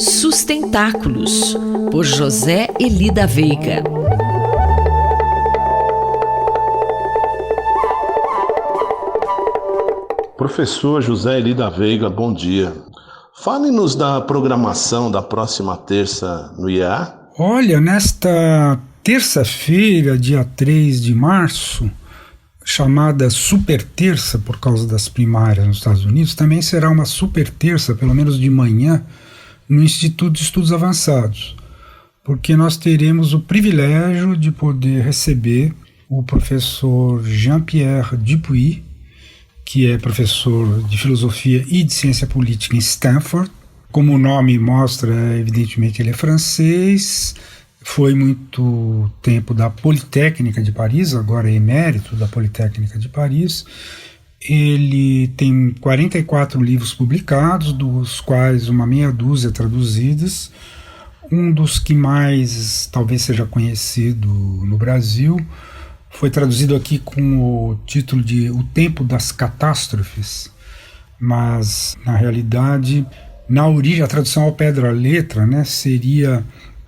Sustentáculos, por José Eli da Veiga. Professor José Eli da Veiga, bom dia. Fale-nos da programação da próxima terça no IEA. Olha, nesta terça-feira, dia 3 de março, chamada super terça por causa das primárias nos Estados Unidos, também será uma super terça, pelo menos de manhã, no Instituto de Estudos Avançados, porque nós teremos o privilégio de poder receber o professor Jean-Pierre Dupuy, que é professor de filosofia e de ciência política em Stanford. Como o nome mostra, evidentemente ele é francês, foi muito tempo da Politécnica de Paris, agora é emérito da Politécnica de Paris. Ele tem 44 livros publicados, dos quais uma meia dúzia traduzidas. Um dos que mais talvez seja conhecido no Brasil foi traduzido aqui com o título de O Tempo das Catástrofes, mas na realidade, na origem, a tradução ao pé da letra, seria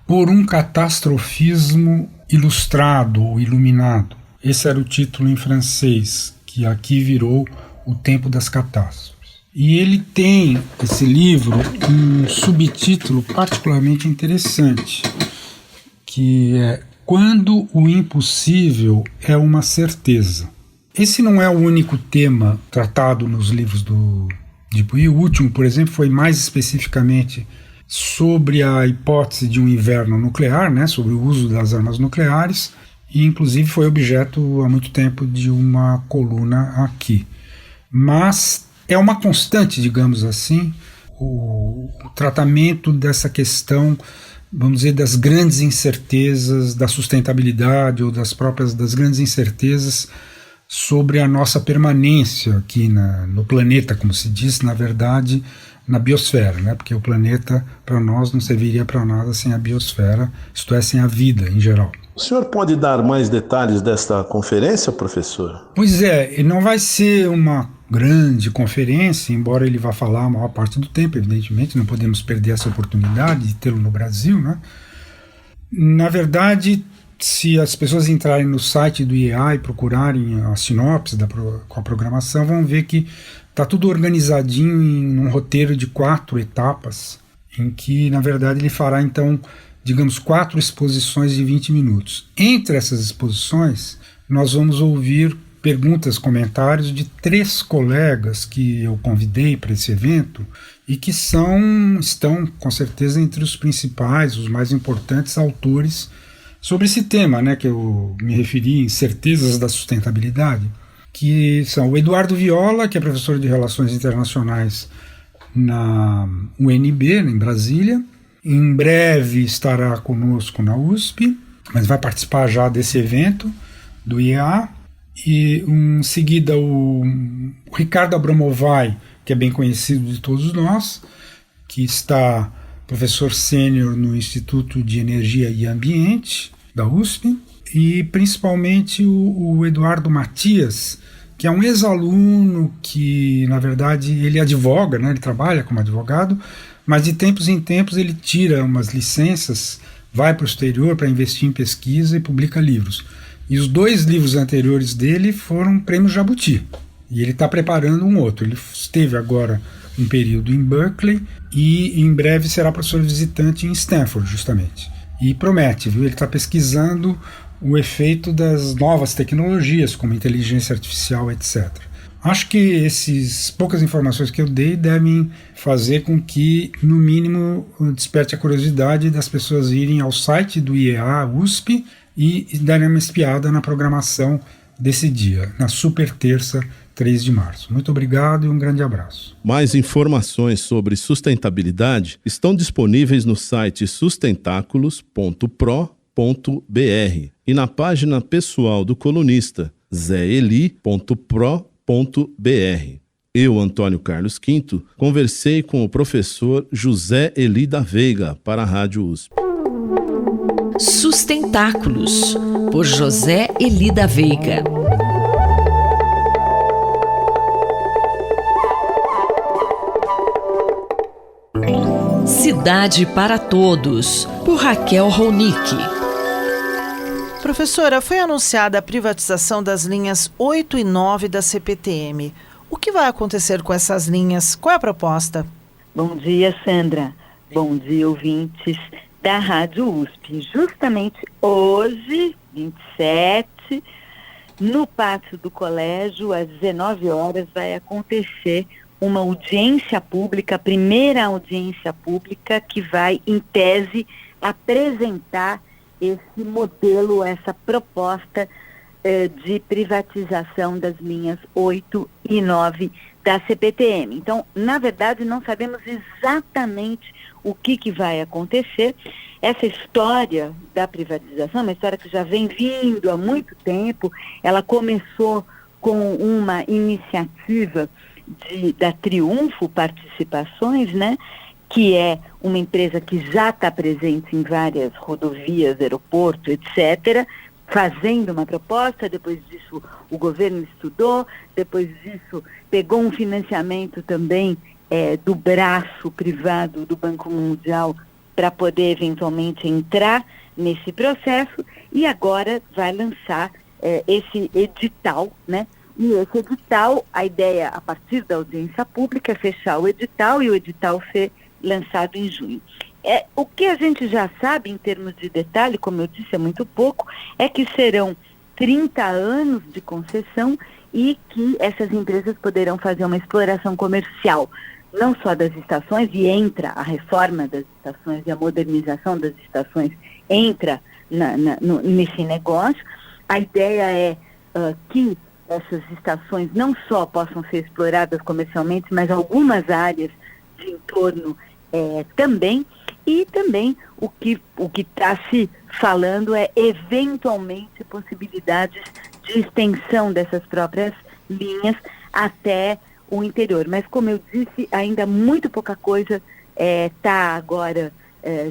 Por um Catastrofismo Ilustrado ou Iluminado. Esse era o título em francês, que aqui virou O Tempo das Catástrofes. E ele tem, esse livro, um subtítulo particularmente interessante, que é Quando o Impossível é uma Certeza. Esse não é o único tema tratado nos livros do Dupuy. O último, por exemplo, foi mais especificamente sobre a hipótese de um inverno nuclear, sobre o uso das armas nucleares, e inclusive foi objeto há muito tempo de uma coluna aqui. Mas é uma constante, digamos assim, o tratamento dessa questão, vamos dizer, das grandes incertezas da sustentabilidade ou das grandes incertezas sobre a nossa permanência aqui no planeta, como se diz, na verdade, na biosfera, porque o planeta, para nós, não serviria para nada sem a biosfera, isto é, sem a vida em geral. O senhor pode dar mais detalhes desta conferência, professor? Pois é, não vai ser uma grande conferência, embora ele vá falar a maior parte do tempo, evidentemente, não podemos perder essa oportunidade de tê-lo no Brasil, Na verdade, se as pessoas entrarem no site do IEA e procurarem a sinopse com a programação, vão ver que está tudo organizadinho em um roteiro de 4 etapas, em que, na verdade, ele fará, então, digamos, 4 exposições de 20 minutos. Entre essas exposições, nós vamos ouvir perguntas, comentários de 3 colegas que eu convidei para esse evento e que estão, com certeza, entre os principais, os mais importantes autores sobre esse tema, que eu me referi, Incertezas da Sustentabilidade, que são o Eduardo Viola, que é professor de Relações Internacionais na UNB, em Brasília. Em breve estará conosco na USP, mas vai participar já desse evento do IEA. E em seguida o Ricardo Abramovay, que é bem conhecido de todos nós, que está professor sênior no Instituto de Energia e Ambiente da USP, e principalmente o Eduardo Matias, que é um ex-aluno que, na verdade, ele advoga, ele trabalha como advogado, mas de tempos em tempos ele tira umas licenças, vai para o exterior para investir em pesquisa e publica livros. E os 2 livros anteriores dele foram prêmios Jabuti, e ele está preparando um outro. Ele esteve agora um período em Berkeley e em breve será professor visitante em Stanford, justamente. E promete, viu? Ele está pesquisando o efeito das novas tecnologias, como inteligência artificial, etc. Acho que essas poucas informações que eu dei devem fazer com que, no mínimo, desperte a curiosidade das pessoas irem ao site do IEA USP e darem uma espiada na programação desse dia, na super terça, 3 de março. Muito obrigado e um grande abraço. Mais informações sobre sustentabilidade estão disponíveis no site sustentáculos.pro.br e na página pessoal do colunista zeeli.pro.br. Eu, Antônio Carlos Quinto, conversei com o professor José Eli da Veiga para a Rádio USP. Sustentáculos, por José Eli da Veiga. Cidade para Todos, por Raquel Ronick. Professora, foi anunciada a privatização das linhas 8 e 9 da CPTM. O que vai acontecer com essas linhas? Qual é a proposta? Bom dia, Sandra. Bom dia, ouvintes da Rádio USP. Justamente hoje, 27, no pátio do colégio, às 19 horas, vai acontecer uma audiência pública, a primeira audiência pública que vai, em tese, apresentar esse modelo, essa proposta de privatização das linhas 8 e 9 da CPTM. Então, na verdade, não sabemos exatamente o que vai acontecer. Essa história da privatização, uma história que já vem vindo há muito tempo, ela começou com uma iniciativa da Triunfo Participações, né? Que é uma empresa que já está presente em várias rodovias, aeroportos, etc., fazendo uma proposta. Depois disso o governo estudou, depois disso pegou um financiamento também do braço privado do Banco Mundial para poder eventualmente entrar nesse processo, e agora vai lançar esse edital, né? E esse edital, a ideia a partir da audiência pública é fechar o edital e o edital ser lançado em junho. O que a gente já sabe em termos de detalhe, como eu disse, é muito pouco, é que serão 30 anos de concessão e que essas empresas poderão fazer uma exploração comercial, não só das estações, e entra a reforma das estações e a modernização das estações, entra nesse negócio. A ideia é que essas estações não só possam ser exploradas comercialmente, mas algumas áreas de entorno também. E também o que está se falando é eventualmente possibilidades de extensão dessas próprias linhas até o interior. Mas, como eu disse, ainda muito pouca coisa está agora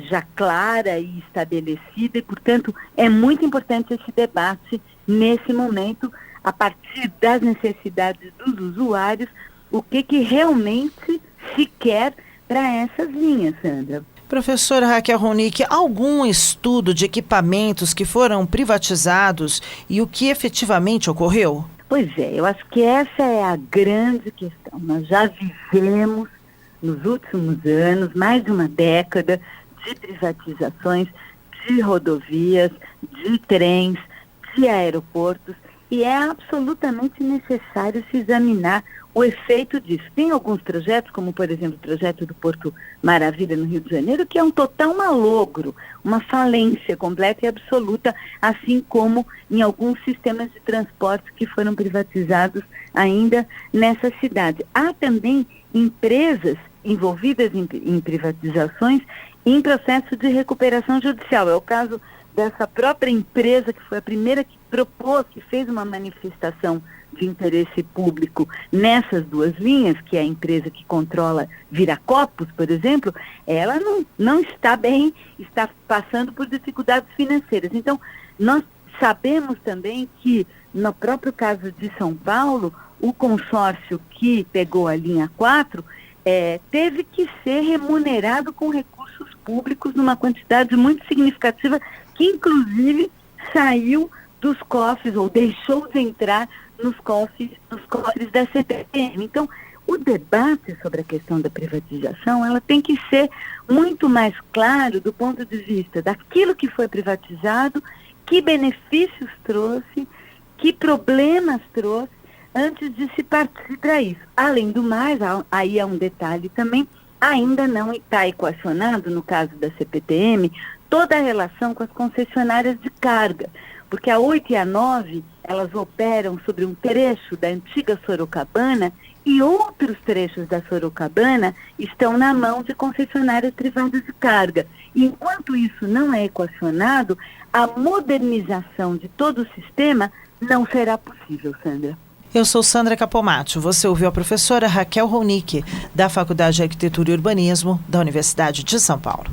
já clara e estabelecida, e, portanto, é muito importante esse debate nesse momento, a partir das necessidades dos usuários, o que realmente se quer para essas linhas, Sandra. Professora Raquel Ronick, algum estudo de equipamentos que foram privatizados e o que efetivamente ocorreu? Pois é, eu acho que essa é a grande questão. Nós já vivemos, nos últimos anos, mais de uma década de privatizações de rodovias, de trens, de aeroportos, e é absolutamente necessário se examinar o efeito disso. Tem alguns projetos, como por exemplo o projeto do Porto Maravilha no Rio de Janeiro, que é um total malogro, uma falência completa e absoluta, assim como em alguns sistemas de transporte que foram privatizados ainda nessa cidade. Há também empresas envolvidas em privatizações em processo de recuperação judicial. É o caso dessa própria empresa, que foi a primeira que propôs, que fez uma manifestação de interesse público nessas duas linhas, que é a empresa que controla Viracopos, por exemplo. Ela não está bem, está passando por dificuldades financeiras. Então, nós sabemos também que, no próprio caso de São Paulo, o consórcio que pegou a linha 4 teve que ser remunerado com recursos públicos numa quantidade muito significativa, que inclusive saiu dos cofres, ou deixou de entrar nos cofres da CPTM. Então, o debate sobre a questão da privatização, ela tem que ser muito mais claro do ponto de vista daquilo que foi privatizado, que benefícios trouxe, que problemas trouxe, antes de se partir para isso. Além do mais, aí há um detalhe também, ainda não está equacionado, no caso da CPTM, toda a relação com as concessionárias de carga, porque a 8 e a 9, elas operam sobre um trecho da antiga Sorocabana, e outros trechos da Sorocabana estão na mão de concessionárias privadas de carga. E enquanto isso não é equacionado, a modernização de todo o sistema não será possível, Sandra. Eu sou Sandra Capomatto. Você ouviu a professora Raquel Ronick, da Faculdade de Arquitetura e Urbanismo da Universidade de São Paulo.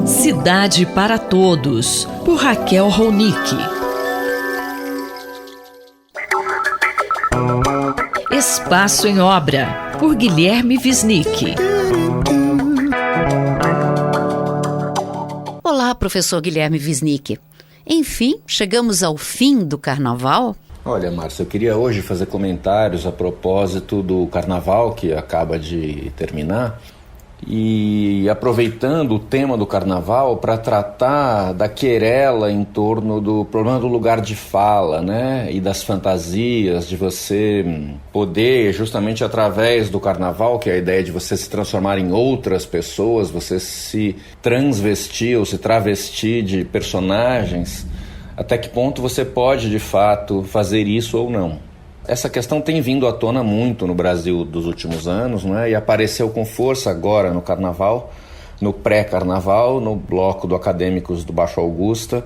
Cidade para Todos, por Raquel Ronick. Espaço em Obra, por Guilherme Wisnik. professor Guilherme Wisnik. Enfim, chegamos ao fim do carnaval. Olha, Márcia, eu queria hoje fazer comentários a propósito do carnaval que acaba de terminar e aproveitando o tema do carnaval para tratar da querela em torno do problema do lugar de fala, né? E das fantasias de você poder, justamente através do carnaval, que é a ideia de você se transformar em outras pessoas, você se transvestir ou se travestir de personagens, até que ponto você pode, de fato, fazer isso ou não. Essa questão tem vindo à tona muito no Brasil dos últimos anos, né? E apareceu com força agora no Carnaval, no pré-Carnaval, no bloco do Acadêmicos do Baixo Augusta,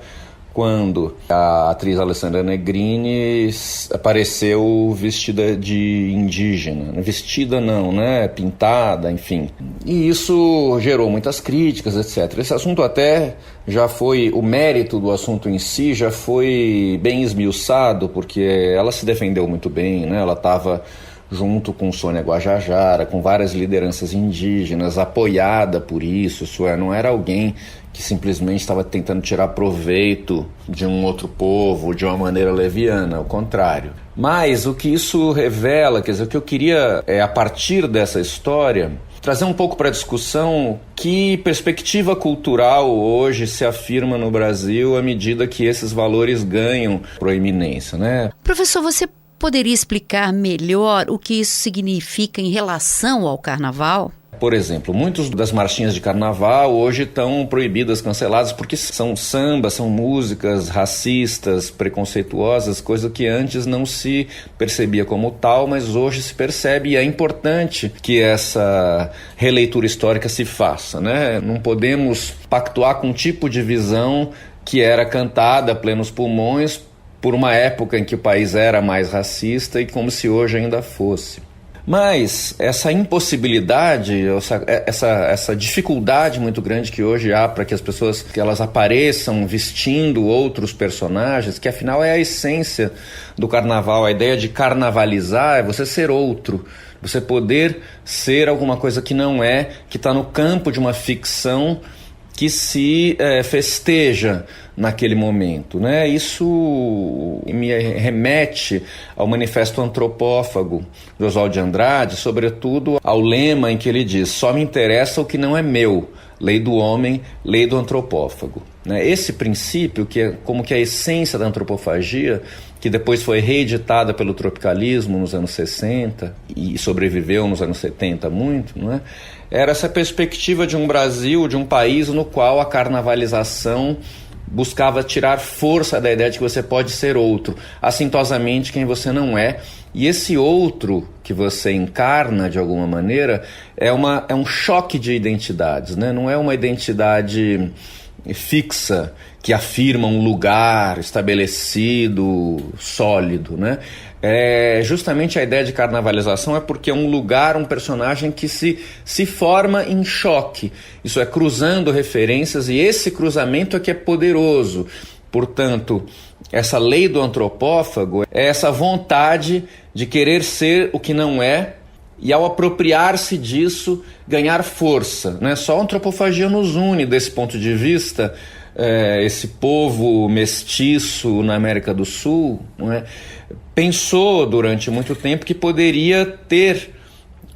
quando a atriz Alessandra Negrini apareceu vestida de indígena. Vestida não, né? Pintada, enfim. E isso gerou muitas críticas, etc. Esse assunto até já foi, o mérito do assunto em si já foi bem esmiuçado, porque ela se defendeu muito bem, né? Ela estava junto com Sônia Guajajara, com várias lideranças indígenas, apoiada por isso, não era alguém que simplesmente estava tentando tirar proveito de um outro povo de uma maneira leviana, ao contrário. Mas o que isso revela, quer dizer, o que eu queria a partir dessa história, trazer um pouco para a discussão que perspectiva cultural hoje se afirma no Brasil à medida que esses valores ganham proeminência, né? Professor, você poderia explicar melhor o que isso significa em relação ao carnaval? Por exemplo, muitas das marchinhas de carnaval hoje estão proibidas, canceladas, porque são sambas, são músicas racistas, preconceituosas, coisa que antes não se percebia como tal, mas hoje se percebe e é importante que essa releitura histórica se faça, né? Não podemos pactuar com um tipo de visão que era cantada a plenos pulmões por uma época em que o país era mais racista e como se hoje ainda fosse. Mas essa impossibilidade, essa dificuldade muito grande que hoje há para que as pessoas que elas apareçam vestindo outros personagens, que afinal é a essência do carnaval, a ideia de carnavalizar é você ser outro, você poder ser alguma coisa que não é, que está no campo de uma ficção que se festeja naquele momento, né? Isso me remete ao Manifesto Antropófago de Oswald de Andrade, sobretudo ao lema em que ele diz: só me interessa o que não é meu, lei do homem, lei do antropófago. Esse princípio, que é como que a essência da antropofagia, que depois foi reeditada pelo tropicalismo nos anos 60 e sobreviveu nos anos 70 muito, não é? Era essa perspectiva de um Brasil, de um país no qual a carnavalização buscava tirar força da ideia de que você pode ser outro, assintosamente quem você não é. E esse outro que você encarna de alguma maneira é um choque de identidades, né? Não é uma identidade fixa que afirma um lugar estabelecido, sólido, né? Justamente a ideia de carnavalização é porque é um lugar, um personagem que se forma em choque, isso é, cruzando referências, e esse cruzamento é que é poderoso. Portanto, essa lei do antropófago é essa vontade de querer ser o que não é e, ao apropriar-se disso, ganhar força, né? Só a antropofagia nos une desse ponto de vista. Esse povo mestiço na América do Sul, não é? Pensou durante muito tempo que poderia ter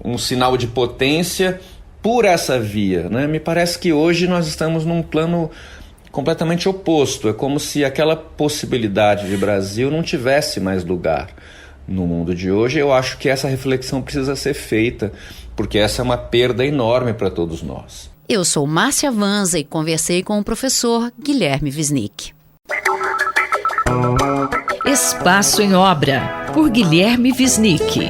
um sinal de potência por essa via, né? Me parece que hoje nós estamos num plano completamente oposto. É como se aquela possibilidade de Brasil não tivesse mais lugar no mundo de hoje. Eu acho que essa reflexão precisa ser feita, porque essa é uma perda enorme para todos nós. Eu sou Márcia Vanza e conversei com o professor Guilherme Wisnik. Espaço em Obra, por Guilherme Wisnik.